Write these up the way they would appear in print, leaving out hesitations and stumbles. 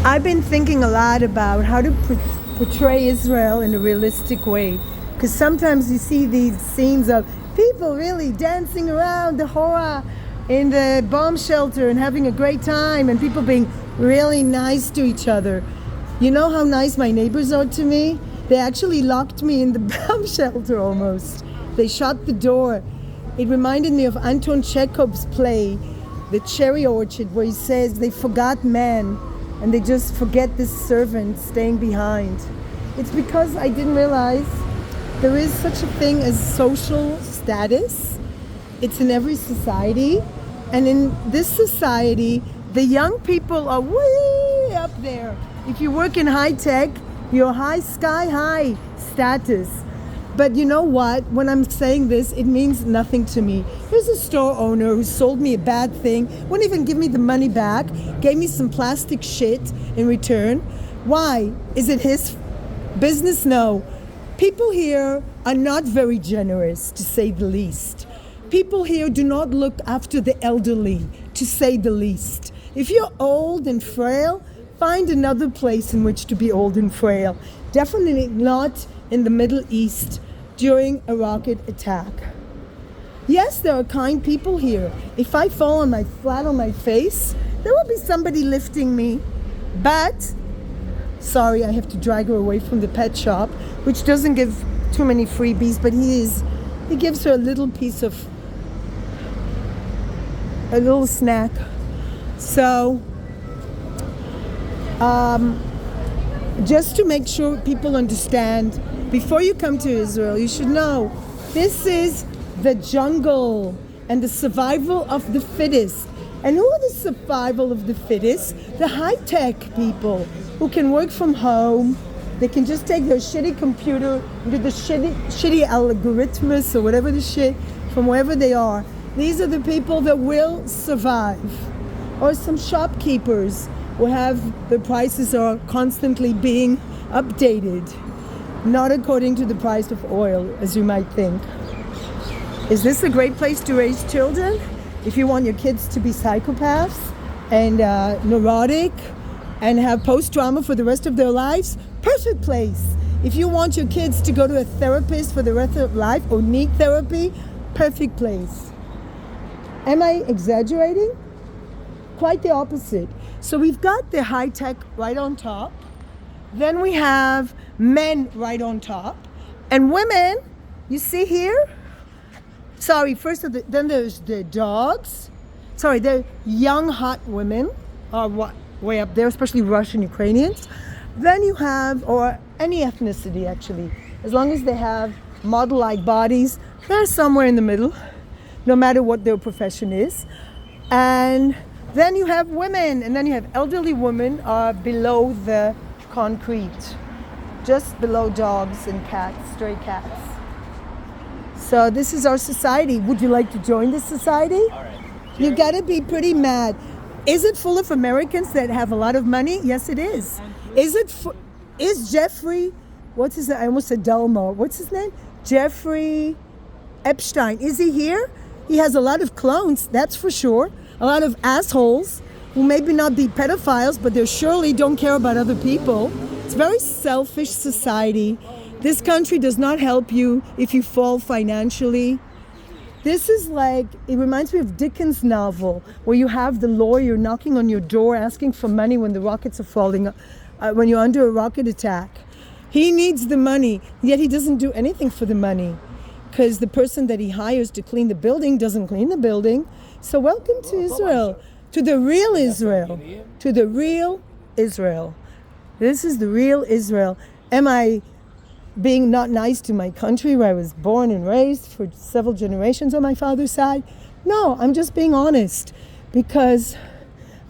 I've been thinking a lot about how to portray Israel in a realistic way. Because sometimes you see these scenes of people really dancing around the horror in the bomb shelter and having a great time, and people being really nice to each other. You know how nice my neighbors are to me? They actually locked me in the bomb shelter almost. They shut the door. It reminded me of Anton Chekhov's play, The Cherry Orchard, where he says they forgot man and they just forget this servant staying behind. It's because I didn't realize there is such a thing as social status. It's in every society. And in this society, the young people are way up there. If you work in high tech, you're sky high status. But you know what? When I'm saying this, it means nothing to me. Here's a store owner who sold me a bad thing, wouldn't even give me the money back, gave me some plastic shit in return. Why? Is it his business? No. People here are not very generous, to say the least. People here do not look after the elderly, to say the least. If you're old and frail, find another place in which to be old and frail. Definitely not in the Middle East during a rocket attack. Yes, there are kind people here. If I fall flat on my face, there will be somebody lifting me. But, sorry, I have to drag her away from the pet shop, which doesn't give too many freebies, but he gives her a little piece of, a little snack. So, just to make sure people understand, before you come to Israel, you should know this is the jungle and the survival of the fittest. And who are the survival of the fittest? The high-tech people who can work from home. They can just take their shitty computer, do the shitty algorithms or whatever the shit from wherever they are. These are the people that will survive. Or some shopkeepers who have the prices are constantly being updated, not according to the price of oil, as you might think. Is this a great place to raise children? If you want your kids to be psychopaths and neurotic and have post-trauma for the rest of their lives, perfect place. If you want your kids to go to a therapist for the rest of life or need therapy, perfect place. Am I exaggerating? Quite the opposite. So we've got the high tech right on top. Then we have men right on top. And women, you see here? Sorry, then there's the dogs. Sorry, the young hot women are way up there, especially Russian Ukrainians. Then you have, or any ethnicity actually, as long as they have model-like bodies, they're somewhere in the middle, no matter what their profession is. And then you have women, and then you have elderly women below the concrete, just below dogs and cats, stray cats. So this is our society. Would you like to join this society? All right. You gotta be pretty mad. Is it full of Americans that have a lot of money? Yes, it is. Is Jeffrey, what's his name? I almost said Delmo. What's his name? Jeffrey Epstein. Is he here? He has a lot of clones, that's for sure. A lot of assholes who maybe not be pedophiles, but they surely don't care about other people. It's a very selfish society. This country does not help you if you fall financially. This is like, it reminds me of Dickens' novel, where you have the lawyer knocking on your door asking for money when the rockets are falling, when you're under a rocket attack. He needs the money, yet he doesn't do anything for the money, because the person that he hires to clean the building doesn't clean the building. So welcome to Israel, to the real Israel, to the real Israel. This is the real Israel. Am I being not nice to my country where I was born and raised for several generations on my father's side? No, I'm just being honest, because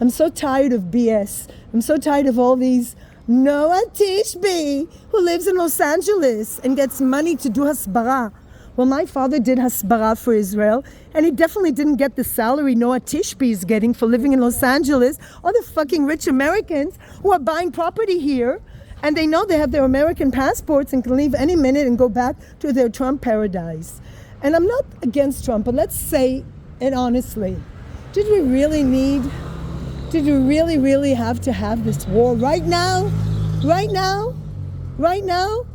I'm so tired of BS. I'm so tired of all these Noah Tishby who lives in Los Angeles and gets money to do hasbara. Well, my father did hasbara for Israel, and he definitely didn't get the salary Noah Tishby is getting for living in Los Angeles, or the fucking rich Americans who are buying property here, and they know they have their American passports and can leave any minute and go back to their Trump paradise. And I'm not against Trump, but let's say it honestly. Did we really need Did we really, really have to have this war right now? Right now? Right now?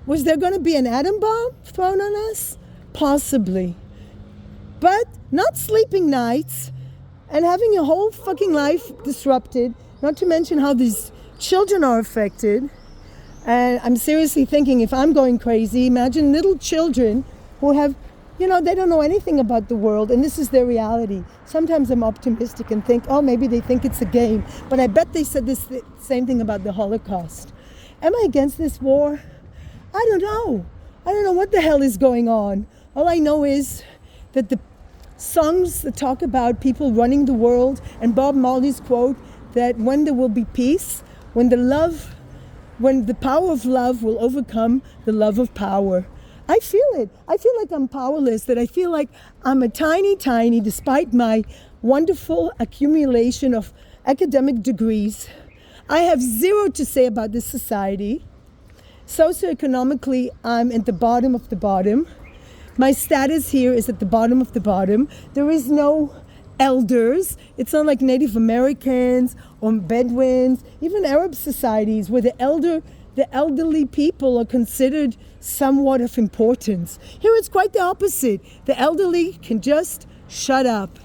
Was there going to be an atom bomb thrown on us? Possibly. But not sleeping nights and having your whole fucking life disrupted, not to mention how these children are affected. And I'm seriously thinking, if I'm going crazy, imagine little children who have, they don't know anything about the world, and this is their reality. Sometimes I'm optimistic and think, oh, maybe they think it's a game. But I bet they said this same thing about the Holocaust. Am I against this war? I don't know. I don't know what the hell is going on. All I know is that the songs that talk about people running the world, and Bob Marley's quote that when there will be peace, when the power of love will overcome the love of power. I feel it. I feel like I'm powerless, that I feel like I'm a tiny, despite my wonderful accumulation of academic degrees. I have zero to say about this society. Socioeconomically, I'm at the bottom of the bottom. My status here is at the bottom of the bottom. There is no elders. It's not like Native Americans or Bedouins, even Arab societies where the elderly people are considered somewhat of importance. Here it's quite the opposite. The elderly can just shut up.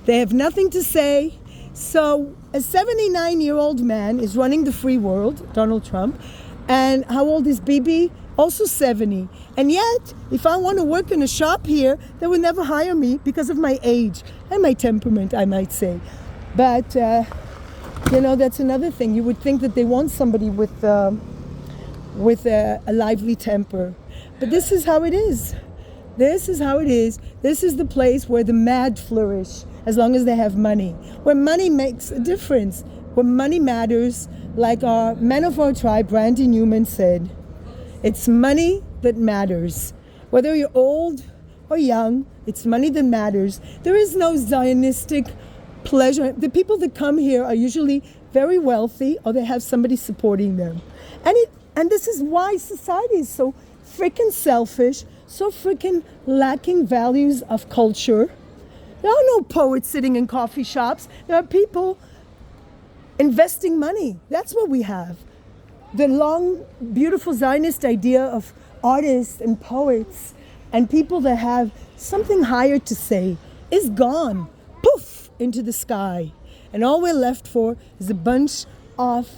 They have nothing to say. So a 79-year-old man is running the free world, Donald Trump. And how old is Bibi? Also 70. And yet, if I want to work in a shop here, they will never hire me because of my age and my temperament, I might say. But, that's another thing. You would think that they want somebody with a lively temper. But this is how it is. This is how it is. This is the place where the mad flourish, as long as they have money. Where money makes a difference. Where money matters, like our man of our tribe, Randy Newman, said. It's money that matters. Whether you're old or young, it's money that matters. There is no Zionistic pleasure. The people that come here are usually very wealthy, or they have somebody supporting them. And this is why society is so freaking selfish, so freaking lacking values of culture. There are no poets sitting in coffee shops. There are people investing money. That's what we have. The long, beautiful Zionist idea of artists and poets and people that have something higher to say is gone. Poof, into the sky. And all we're left for is a bunch of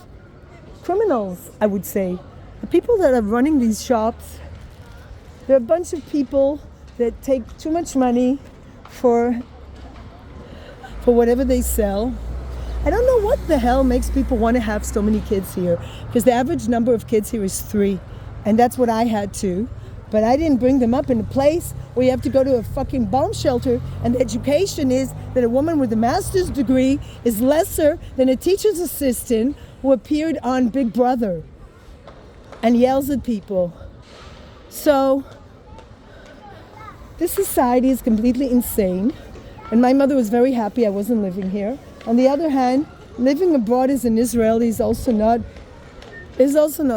criminals, I would say. The people that are running these shops, they're a bunch of people that take too much money for whatever they sell. I don't know what the hell makes people want to have so many kids here, because the average number of kids here is 3, and that's what I had too. But I didn't bring them up in a place where you have to go to a fucking bomb shelter, and the education is that a woman with a master's degree is lesser than a teacher's assistant who appeared on Big Brother and yells at people. So this society is completely insane, and my mother was very happy I wasn't living here. On the other hand, living abroad as an Israeli is also not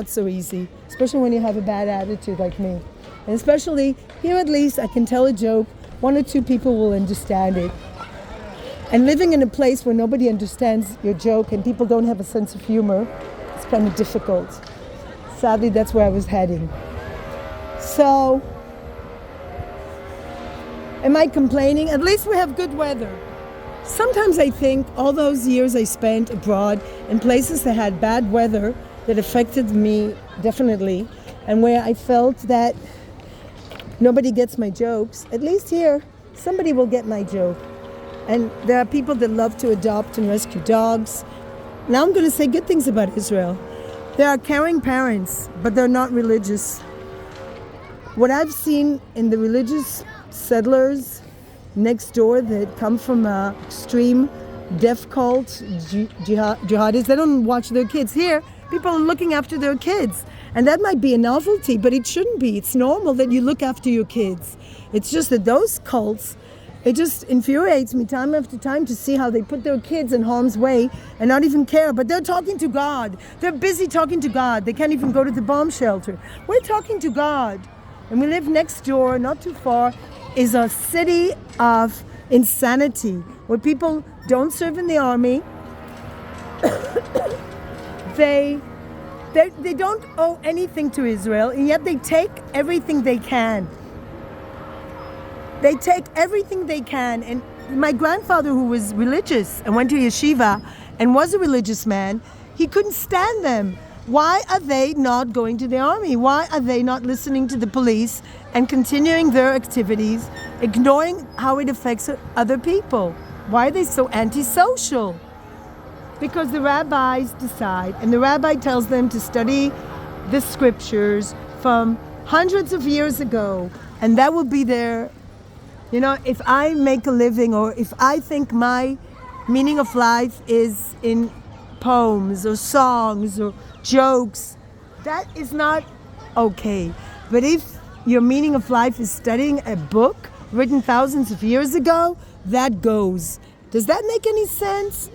so easy, especially when you have a bad attitude like me. And especially here, at least I can tell a joke, 1 or 2 people will understand it. And living in a place where nobody understands your joke and people don't have a sense of humor, it's kind of difficult. Sadly, that's where I was heading. So, am I complaining? At least we have good weather. Sometimes I think all those years I spent abroad in places that had bad weather that affected me definitely, and where I felt that nobody gets my jokes, at least here, somebody will get my joke. And there are people that love to adopt and rescue dogs. Now I'm going to say good things about Israel. There are caring parents, but they're not religious. What I've seen in the religious settlers next door that come from an extreme deaf cult, jihadis, they don't watch their kids. Here, people are looking after their kids. And that might be a novelty, but it shouldn't be. It's normal that you look after your kids. It's just that those cults, it just infuriates me time after time to see how they put their kids in harm's way and not even care. But they're talking to God. They're busy talking to God. They can't even go to the bomb shelter. We're talking to God. And we live next door, not too far, is a city of insanity where people don't serve in the army, They don't owe anything to Israel, and yet they take everything they can. They take everything they can. And my grandfather, who was religious and went to yeshiva and was a religious man, he couldn't stand them. Why are they not going to the army? Why are they not listening to the police and continuing their activities, ignoring how it affects other people? Why are they so antisocial? Because the rabbis decide, and the rabbi tells them to study the scriptures from hundreds of years ago, and that will be their, if I make a living, or if I think my meaning of life is in poems or songs or jokes, that is not okay. But if your meaning of life is studying a book written thousands of years ago, that goes. Does that make any sense?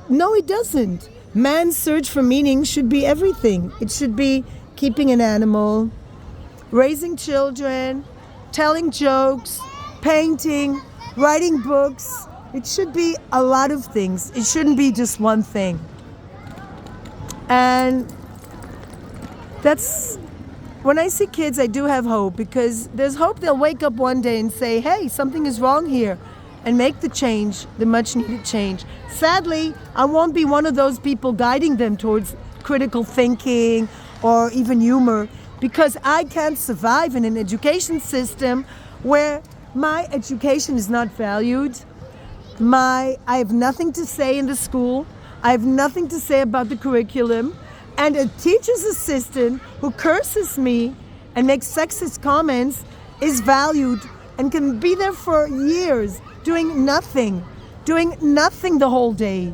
No, it doesn't. Man's search for meaning should be everything. It should be keeping an animal, raising children, telling jokes, painting, writing books. It should be a lot of things. It shouldn't be just one thing. And that's, when I see kids, I do have hope, because there's hope they'll wake up one day and say, hey, something is wrong here, and make the change, the much needed change. Sadly, I won't be one of those people guiding them towards critical thinking or even humor, because I can't survive in an education system where my education is not valued. I have nothing to say in the school. I have nothing to say about the curriculum. And a teacher's assistant who curses me and makes sexist comments is valued and can be there for years doing nothing the whole day,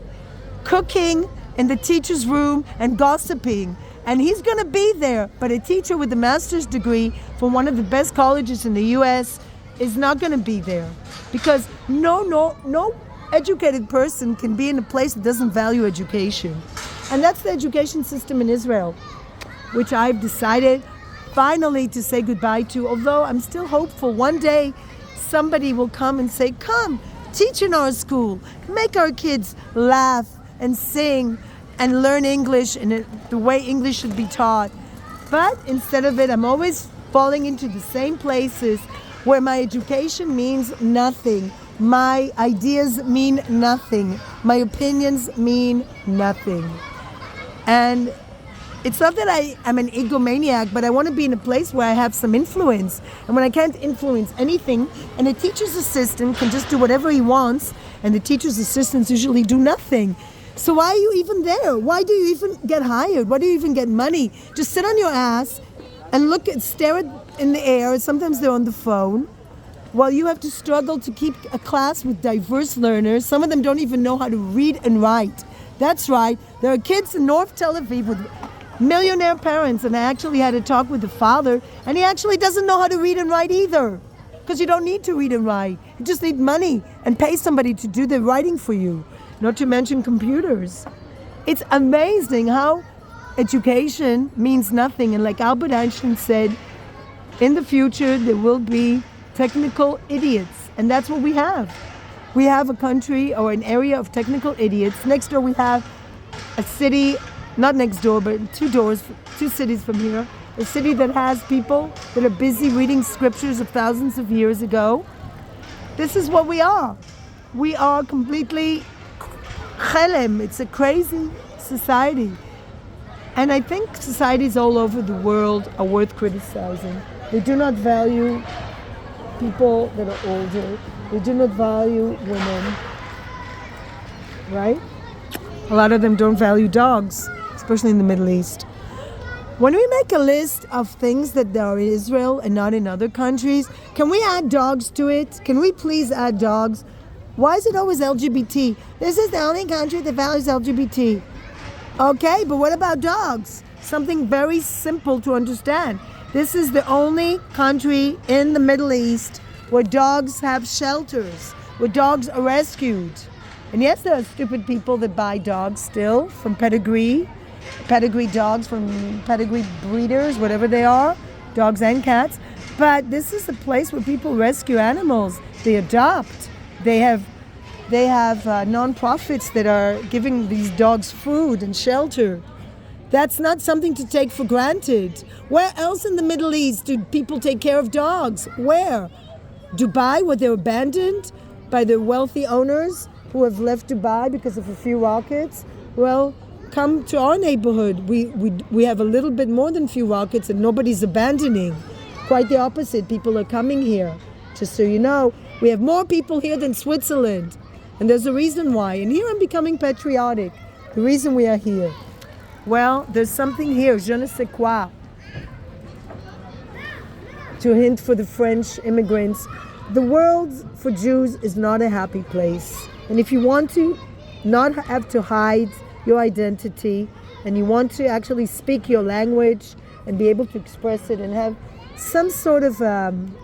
cooking in the teacher's room and gossiping. And he's going to be there. But a teacher with a master's degree from one of the best colleges in the U.S. is not going to be there, because no educated person can be in a place that doesn't value education. And that's the education system in Israel, which I've decided finally to say goodbye to, although I'm still hopeful one day somebody will come and say, come, teach in our school, make our kids laugh and sing and learn English in the way English should be taught. But instead of it, I'm always falling into the same places where my education means nothing. My ideas mean nothing. My opinions mean nothing. And it's not that I'm an egomaniac, but I want to be in a place where I have some influence. And when I can't influence anything, and a teacher's assistant can just do whatever he wants, and the teacher's assistants usually do nothing. So why are you even there? Why do you even get hired? Why do you even get money? Just sit on your ass and stare in the air. Sometimes they're on the phone, while you have to struggle to keep a class with diverse learners. Some of them don't even know how to read and write. That's right. There are kids in North Tel Aviv with millionaire parents, and I actually had a talk with the father, and he actually doesn't know how to read and write either, because you don't need to read and write. You just need money and pay somebody to do the writing for you, not to mention computers. It's amazing how education means nothing. And like Albert Einstein said, in the future there will be technical idiots, and that's what we have. We have a country or an area of technical idiots. Next door we have a city, not next door, but two cities from here, a city that has people that are busy reading scriptures of thousands of years ago. This is what we are. We are completely chelem. It's a crazy society. And I think societies all over the world are worth criticizing. They do not value people that are older. They do not value women, right? A lot of them don't value dogs, especially in the Middle East. When we make a list of things that are in Israel and not in other countries, can we add dogs to it? Can we please add dogs? Why is it always LGBT? This is the only country that values LGBT. Okay, but what about dogs? Something very simple to understand. This is the only country in the Middle East where dogs have shelters, where dogs are rescued. And yes, there are stupid people that buy dogs still from pedigree dogs from pedigree breeders, whatever they are, dogs and cats. But this is a place where people rescue animals. They adopt. They have They have non-profits that are giving these dogs food and shelter. That's not something to take for granted. Where else in the Middle East do people take care of dogs? Where? Dubai, where they're abandoned by the wealthy owners who have left Dubai because of a few rockets? Well, come to our neighborhood. We have a little bit more than few rockets and nobody's abandoning. Quite the opposite. People are coming here. Just so you know, we have more people here than Switzerland. And there's a reason why. And here I'm becoming patriotic. The reason we are here. Well, there's something here, je ne sais quoi, to hint for the French immigrants. The world for Jews is not a happy place. And if you want to not have to hide your identity, and you want to actually speak your language and be able to express it and have some sort of, an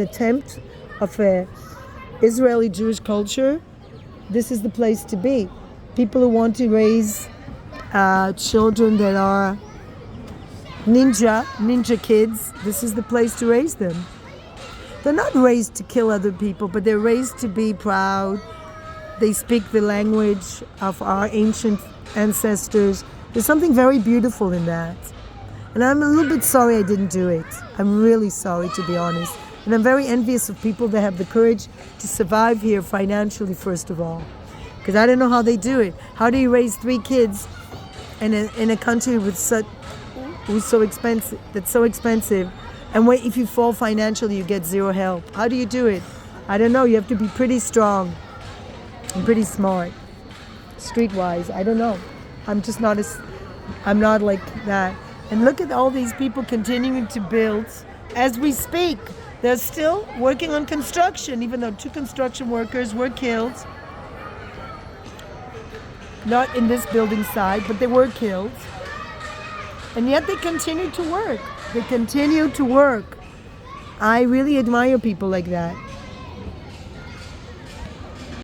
attempt of a Israeli Jewish culture, this is the place to be. People who want to raise children that are ninja kids, this is the place to raise them. They're not raised to kill other people, but they're raised to be proud. They speak the language of our ancient ancestors. There's something very beautiful in that. And I'm a little bit sorry I didn't do it. I'm really sorry, to be honest. And I'm very envious of people that have the courage to survive here financially, first of all. Because I don't know how they do it. How do you raise 3 kids in a country with who's so expensive, that's so expensive, and if you fall financially, you get zero help? How do you do it? I don't know. You have to be pretty strong and pretty smart, streetwise. I don't know. I'm not like that. And look at all these people continuing to build as we speak. They're still working on construction, even though 2 construction workers were killed. Not in this building site, but they were killed. And yet they continue to work. They continue to work. I really admire people like that.